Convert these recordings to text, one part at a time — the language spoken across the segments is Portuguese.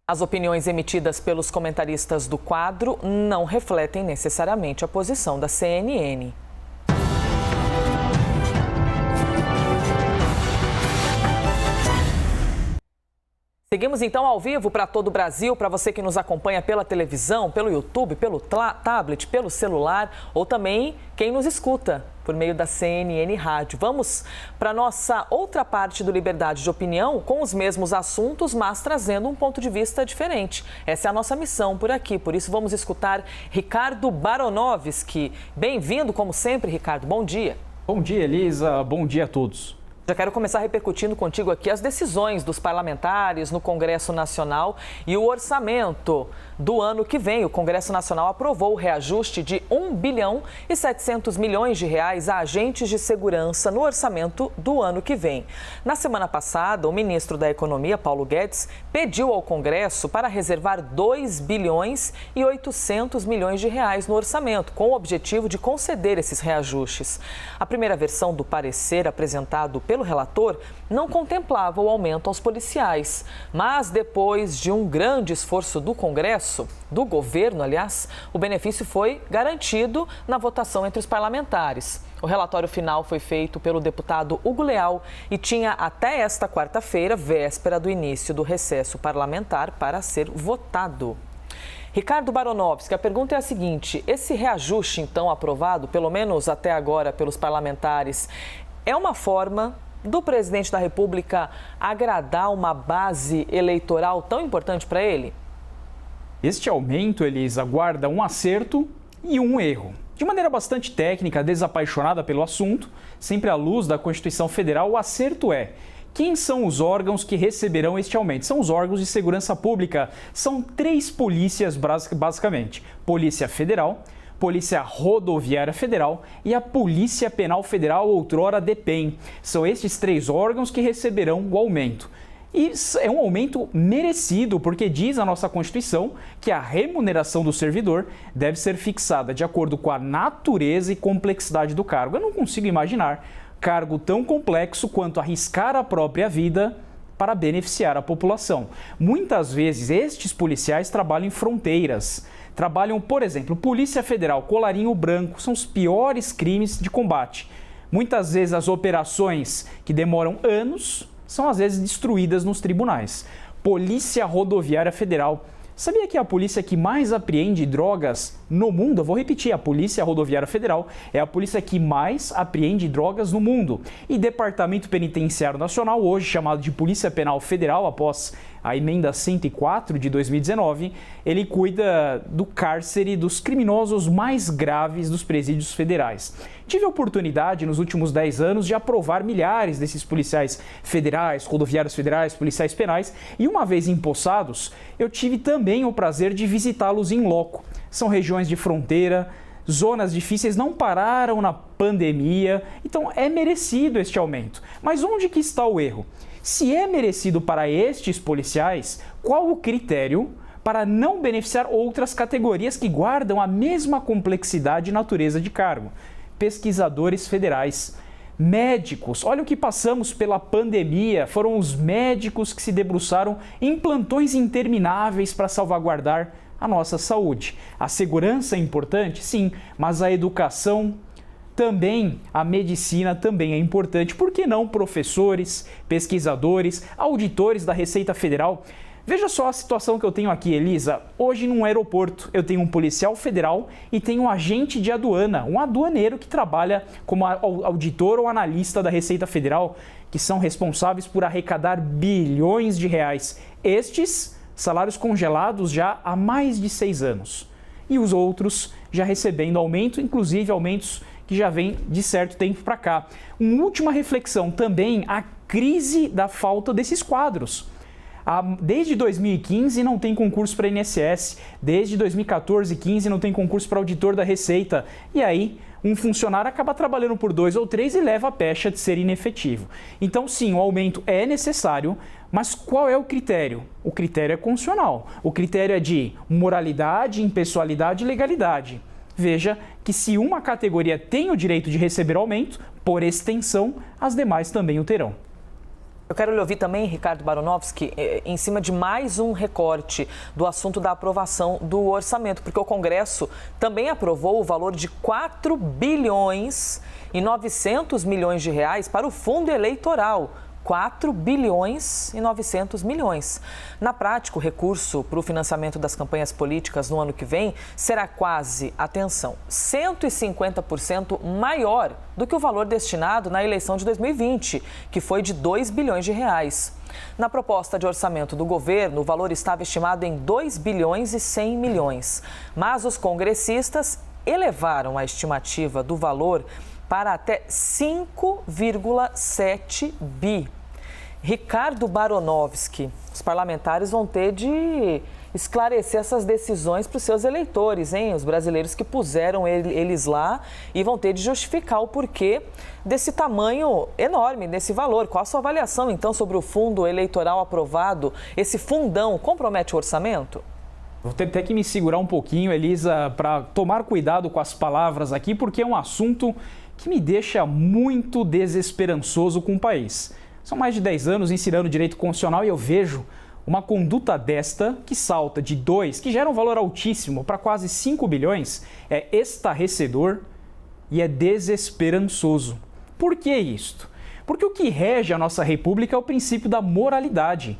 As opiniões emitidas pelos comentaristas do quadro não refletem necessariamente a posição da CNN. Seguimos então ao vivo para todo o Brasil, para você que nos acompanha pela televisão, pelo YouTube, pelo tablet, pelo celular ou também quem nos escuta por meio da CNN Rádio. Vamos para a nossa outra parte do Liberdade de Opinião, com os mesmos assuntos, mas trazendo um ponto de vista diferente. Essa é a nossa missão por aqui, por isso vamos escutar Ricardo Baronovski. Bem-vindo, como sempre, Ricardo. Bom dia. Bom dia, Elisa. Bom dia a todos. Já quero começar repercutindo contigo aqui as decisões dos parlamentares no Congresso Nacional e o orçamento do ano que vem. O Congresso Nacional aprovou o reajuste de 1 bilhão e 700 milhões de reais a agentes de segurança no orçamento do ano que vem. Na semana passada, o ministro da Economia, Paulo Guedes, pediu ao Congresso para reservar 2 bilhões e 800 milhões de reais no orçamento, com o objetivo de conceder esses reajustes. A primeira versão do parecer apresentado pelo relator não contemplava o aumento aos policiais, mas depois de um grande esforço do Congresso, do governo, aliás, o benefício foi garantido na votação entre os parlamentares. O relatório final foi feito pelo deputado Hugo Leal e tinha até esta quarta-feira, véspera do início do recesso parlamentar, para ser votado. Ricardo Baronovski, a pergunta é a seguinte: esse reajuste, então, aprovado, pelo menos até agora pelos parlamentares, é uma forma do presidente da República agradar uma base eleitoral tão importante para ele? Este aumento, Elisa, guarda um acerto e um erro. De maneira bastante técnica, desapaixonada pelo assunto, sempre à luz da Constituição Federal, o acerto é: quem são os órgãos que receberão este aumento? São os órgãos de segurança pública. São 3 polícias, basicamente: Polícia Federal, Polícia Rodoviária Federal e a Polícia Penal Federal, outrora DEPEN. São estes 3 órgãos que receberão o aumento. E é um aumento merecido, porque diz a nossa Constituição que a remuneração do servidor deve ser fixada de acordo com a natureza e complexidade do cargo. Eu não consigo imaginar cargo tão complexo quanto arriscar a própria vida para beneficiar a população. Muitas vezes estes policiais trabalham em fronteiras. Trabalham, por exemplo, Polícia Federal, colarinho branco, são os piores crimes de combate. Muitas vezes as operações que demoram anos são às vezes destruídas nos tribunais. Polícia Rodoviária Federal. Sabia que é a polícia que mais apreende drogas no mundo? Eu vou repetir, a Polícia Rodoviária Federal é a polícia que mais apreende drogas no mundo. E Departamento Penitenciário Nacional, hoje chamado de Polícia Penal Federal, após a emenda 104 de 2019, ele cuida do cárcere dos criminosos mais graves dos presídios federais. Tive a oportunidade nos últimos 10 anos de aprovar milhares desses policiais federais, rodoviários federais, policiais penais, e uma vez empossados, eu tive também o prazer de visitá-los em loco. São regiões de fronteira, zonas difíceis, não pararam na pandemia, então é merecido este aumento. Mas onde que está o erro? Se é merecido para estes policiais, qual o critério para não beneficiar outras categorias que guardam a mesma complexidade e natureza de cargo? Pesquisadores federais, médicos. Olha o que passamos pela pandemia. Foram os médicos que se debruçaram em plantões intermináveis para salvaguardar a nossa saúde. A segurança é importante? Sim, mas a educação também, a medicina também é importante. Por que não professores, pesquisadores, auditores da Receita Federal? Veja só a situação que eu tenho aqui, Elisa. Hoje, num aeroporto, eu tenho um policial federal e tenho um agente de aduana, um aduaneiro que trabalha como auditor ou analista da Receita Federal, que são responsáveis por arrecadar bilhões de reais. Estes, salários congelados já há mais de 6 anos. E os outros já recebendo aumento, inclusive aumentos que já vem de certo tempo para cá. Uma última reflexão também, a crise da falta desses quadros. Desde 2015 não tem concurso para INSS, desde 2014 e 15 não tem concurso para auditor da Receita. E aí, um funcionário acaba trabalhando por 2 ou 3 e leva a pecha de ser inefetivo. Então, sim, o aumento é necessário, mas qual é o critério? O critério é constitucional. O critério é de moralidade, impessoalidade e legalidade. Veja que se uma categoria tem o direito de receber aumento, por extensão, as demais também o terão. Eu quero lhe ouvir também, Ricardo Baronovski, em cima de mais um recorte do assunto da aprovação do orçamento, porque o Congresso também aprovou o valor de 4 bilhões e 900 milhões de reais para o fundo eleitoral. 4 bilhões e 900 milhões. Na prática, o recurso para o financiamento das campanhas políticas no ano que vem será quase, atenção, 150% maior do que o valor destinado na eleição de 2020, que foi de 2 bilhões de reais. Na proposta de orçamento do governo, o valor estava estimado em 2 bilhões e 100 milhões. Mas os congressistas elevaram a estimativa do valor para até 5,7 bi. Ricardo Baronovski, os parlamentares vão ter de esclarecer essas decisões para os seus eleitores, hein? Os brasileiros que puseram eles lá, e vão ter de justificar o porquê desse tamanho enorme, desse valor. Qual a sua avaliação, então, sobre o fundo eleitoral aprovado? Esse fundão compromete o orçamento? Vou ter até que me segurar um pouquinho, Elisa, para tomar cuidado com as palavras aqui, porque é um assunto que me deixa muito desesperançoso com o país. São mais de 10 anos ensinando direito constitucional e eu vejo uma conduta desta que salta de 2, que gera um valor altíssimo, para quase 5 bilhões, é estarrecedor e é desesperançoso. Por que isto? Porque o que rege a nossa república é o princípio da moralidade.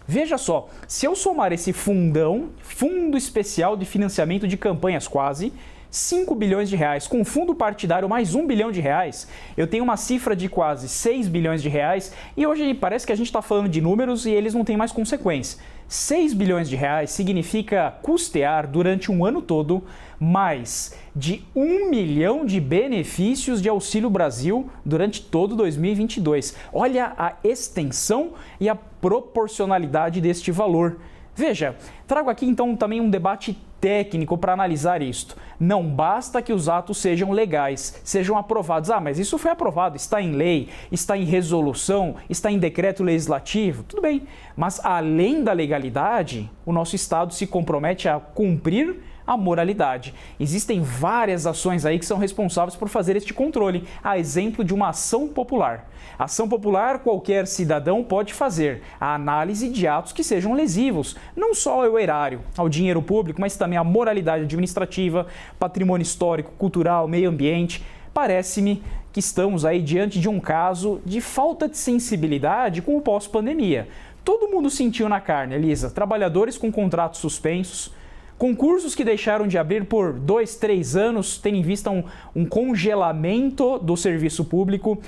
Veja só, se eu somar esse fundão, Fundo Especial de Financiamento de Campanhas quase, 5 bilhões de reais, com fundo partidário mais 1 bilhão de reais, eu tenho uma cifra de quase 6 bilhões de reais e hoje parece que a gente está falando de números e eles não têm mais consequência. 6 bilhões de reais significa custear durante um ano todo mais de 1 milhão de benefícios de Auxílio Brasil durante todo 2022. Olha a extensão e a proporcionalidade deste valor. Veja, trago aqui então também um debate técnico para analisar isto. Não basta que os atos sejam legais, sejam aprovados. Ah, mas isso foi aprovado, está em lei, está em resolução, está em decreto legislativo. Tudo bem, mas além da legalidade, o nosso Estado se compromete a cumprir a moralidade. Existem várias ações aí que são responsáveis por fazer este controle, a exemplo de uma ação popular. Ação popular, qualquer cidadão pode fazer a análise de atos que sejam lesivos, não só ao erário, ao dinheiro público, mas também à moralidade administrativa, patrimônio histórico, cultural, meio ambiente. Parece-me que estamos aí diante de um caso de falta de sensibilidade com o pós-pandemia. Todo mundo sentiu na carne, Elisa, trabalhadores com contratos suspensos, concursos que deixaram de abrir por 2, 3 anos, tendo em vista um congelamento do serviço público.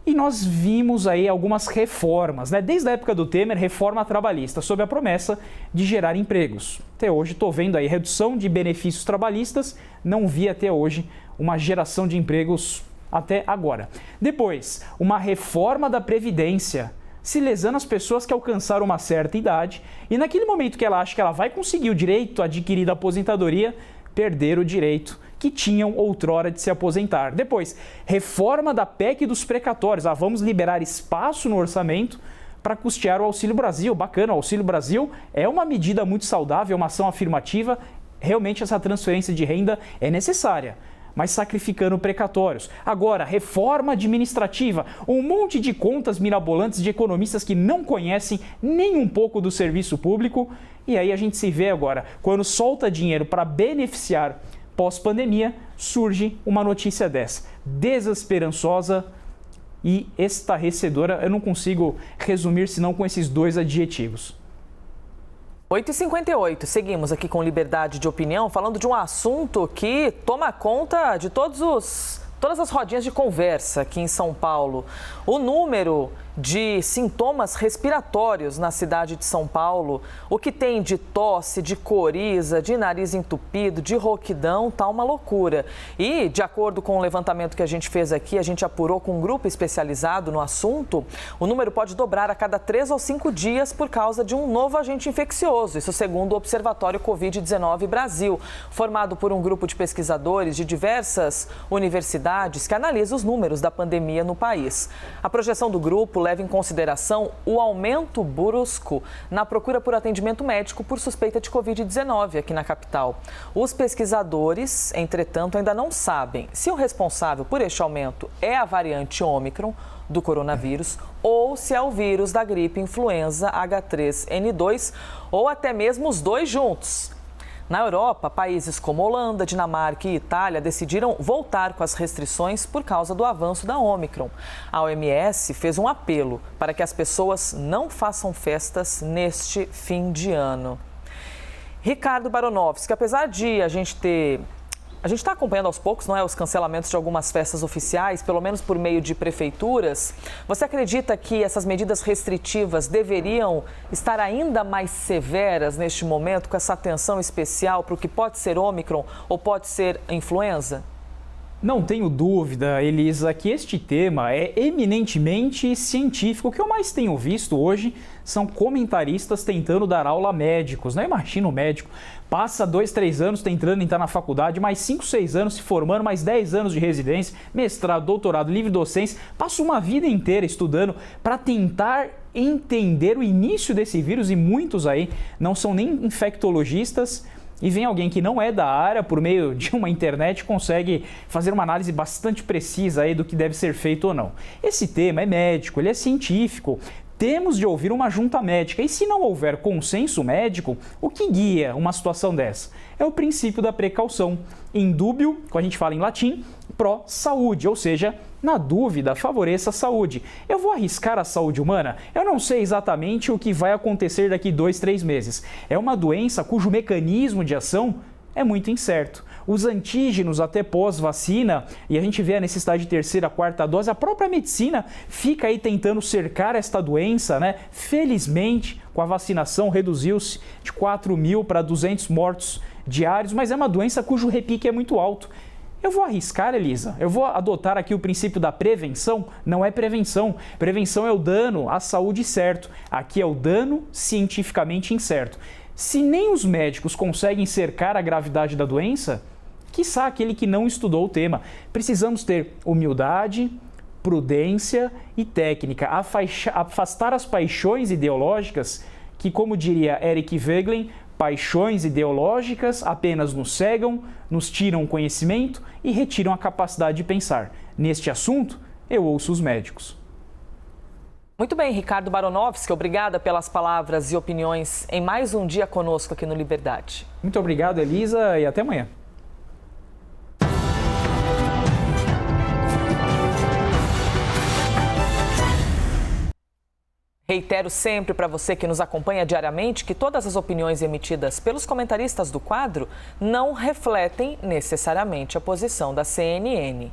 E nós vimos aí algumas reformas, né? Desde a época do Temer, reforma trabalhista, sob a promessa de gerar empregos. Até hoje estou vendo aí redução de benefícios trabalhistas, não vi até hoje uma geração de empregos até agora. Depois, uma reforma da Previdência, se lesando as pessoas que alcançaram uma certa idade e naquele momento que ela acha que ela vai conseguir o direito adquirido à aposentadoria, perder o direito que tinham outrora de se aposentar. Depois, reforma da PEC dos precatórios. Vamos liberar espaço no orçamento para custear o Auxílio Brasil. Bacana, o Auxílio Brasil é uma medida muito saudável, uma ação afirmativa. Realmente essa transferência de renda é necessária, mas sacrificando precatórios. Agora, reforma administrativa, um monte de contas mirabolantes de economistas que não conhecem nem um pouco do serviço público. E aí a gente se vê agora, quando solta dinheiro para beneficiar pós-pandemia, surge uma notícia dessa, desesperançosa e estarrecedora. Eu não consigo resumir senão com esses 2 adjetivos. 8h58, seguimos aqui com Liberdade de Opinião, falando de um assunto que toma conta de todas as rodinhas de conversa aqui em São Paulo. O número de sintomas respiratórios na cidade de São Paulo, o que tem de tosse, de coriza, de nariz entupido, de rouquidão, tá uma loucura. E, de acordo com o levantamento que a gente fez aqui, a gente apurou com um grupo especializado no assunto, o número pode dobrar a cada 3 ou 5 dias por causa de um novo agente infeccioso, isso segundo o Observatório Covid-19 Brasil, formado por um grupo de pesquisadores de diversas universidades entidades que analisam os números da pandemia no país. A projeção do grupo leva em consideração o aumento brusco na procura por atendimento médico por suspeita de Covid-19 aqui na capital. Os pesquisadores, entretanto, ainda não sabem se o responsável por este aumento é a variante Ômicron do coronavírus ou se é o vírus da gripe influenza H3N2 ou até mesmo os dois juntos. Na Europa, países como Holanda, Dinamarca e Itália decidiram voltar com as restrições por causa do avanço da Ômicron. A OMS fez um apelo para que as pessoas não façam festas neste fim de ano. Ricardo Baronovski, apesar de a gente está acompanhando aos poucos, não é, os cancelamentos de algumas festas oficiais, pelo menos por meio de prefeituras. Você acredita que essas medidas restritivas deveriam estar ainda mais severas neste momento, com essa atenção especial para o que pode ser Ômicron ou pode ser influenza? Não tenho dúvida, Elisa, que este tema é eminentemente científico. O que eu mais tenho visto hoje são comentaristas tentando dar aula a médicos. Não imagina o médico, passa 2, 3 anos tentando entrar na faculdade, mais 5, 6 anos se formando, mais 10 anos de residência, mestrado, doutorado, livre docência, passa uma vida inteira estudando para tentar entender o início desse vírus e muitos aí não são nem infectologistas. E vem alguém que não é da área, por meio de uma internet, consegue fazer uma análise bastante precisa aí do que deve ser feito ou não. Esse tema é médico, ele é científico. Temos de ouvir uma junta médica e se não houver consenso médico, o que guia uma situação dessa? É o princípio da precaução. In dúbio, como a gente fala em latim, pró saúde, ou seja, na dúvida, favoreça a saúde. Eu vou arriscar a saúde humana? Eu não sei exatamente o que vai acontecer daqui 2, 3 meses. É uma doença cujo mecanismo de ação é muito incerto. Os antígenos até pós-vacina, e a gente vê a necessidade de terceira, quarta dose, a própria medicina fica aí tentando cercar esta doença, né? Felizmente, com a vacinação, reduziu-se de 4.000 para 200 mortos diários, mas é uma doença cujo repique é muito alto. Eu vou arriscar, Elisa? Eu vou adotar aqui o princípio da prevenção? Não é prevenção. Prevenção é o dano à saúde certo. Aqui é o dano cientificamente incerto. Se nem os médicos conseguem cercar a gravidade da doença, quiçá aquele que não estudou o tema. Precisamos ter humildade, prudência e técnica. Afastar as paixões ideológicas que, como diria Eric Voegelin, paixões ideológicas apenas nos cegam, nos tiram o conhecimento e retiram a capacidade de pensar. Neste assunto, eu ouço os médicos. Muito bem, Ricardo Baronovski, obrigada pelas palavras e opiniões em mais um dia conosco aqui no Liberdade. Muito obrigado, Elisa, e até amanhã. Reitero sempre para você que nos acompanha diariamente que todas as opiniões emitidas pelos comentaristas do quadro não refletem necessariamente a posição da CNN.